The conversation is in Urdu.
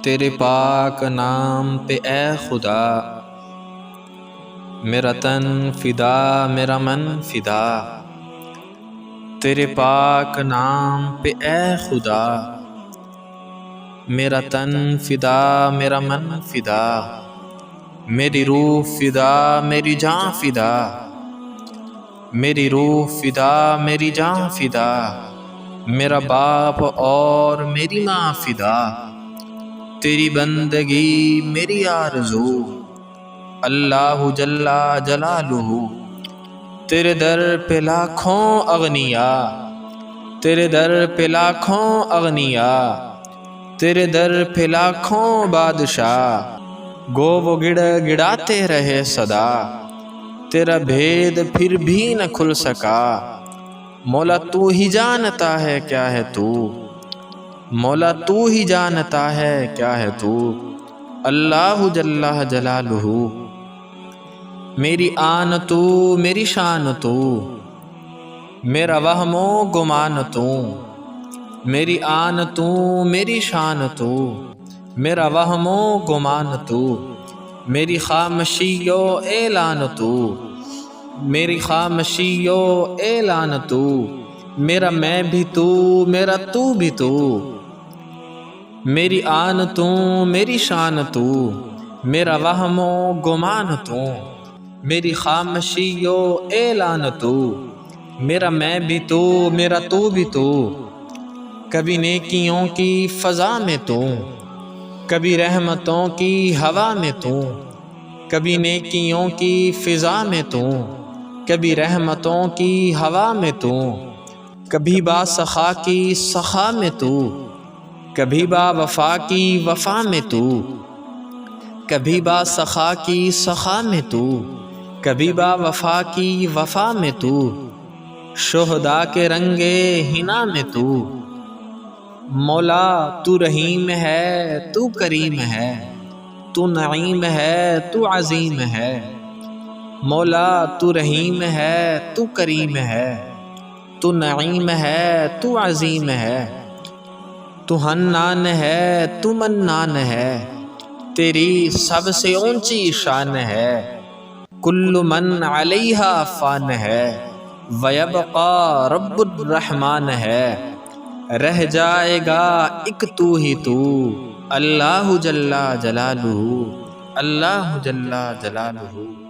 تیرے پاک نام پہ اے خدا، میرا تن فدا میرا من فدا۔ تیرے پاک نام پہ اے خدا، میرا تن فدا میرا من فدا۔ میری روح فدا میری جان فدا، میری روح فدا میری جان فدا۔ میرا باپ اور میری ماں فدا، تیری بندگی میری آرزو۔ اللہ جل جلالہ، تیرے در پہ لاکھوں اغنیا، تیرے در پہ لاکھوں اغنیا، تیرے در پہ لاکھوں بادشاہ۔ گو وہ گڑ گڑاتے رہے صدا، تیرا بھید پھر بھی نہ کھل سکا۔ مولا تو ہی جانتا ہے کیا ہے تو، مولا تو ہی جانتا ہے کیا ہے تو۔ اللہ جل جلالہ، میری آن تو میری شان تو، میرا وہم و گمان تو۔ میری آن تو میری شان تو، میرا وہم و گمان تو۔ میری خامشی و اعلان تو، میری خامشی و اعلان تو۔ میرا میں بھی تو میرا تو بھی تو، میری آن تو میری شان تو، میرا وہم و گمان تو۔ میری خامشی و اعلان تو، میرا میں بھی تو میرا تو بھی تو۔ کبھی نیکیوں کی فضا میں تو، کبھی رحمتوں کی ہوا میں تو۔ کبھی نیکیوں کی فضا میں تو، کبھی رحمتوں کی ہوا میں تو۔ کبھی با سخا کی سخا میں تو، کبھی با وفا کی وفا میں تو۔ کبھی با سخا کی سخا میں تو، کبھی با وفا کی وفا میں تو۔ شہداء کے رنگے حنا میں تو، مولا تو رحیم ہے تو کریم ہے، تو نعیم ہے تو عظیم ہے۔ مولا تو رحیم ہے تو کریم ہے، تو نعیم ہے تو عظیم ہے۔ تو حنان ہے تو منان ہے، تیری سب سے اونچی شان ہے۔ کل من علیہا فان ہے، ویبقی رب الرحمن ہے۔ رہ جائے گا ایک تو ہی تو، اللہ جل جلالہ، اللہ جل جلالہ۔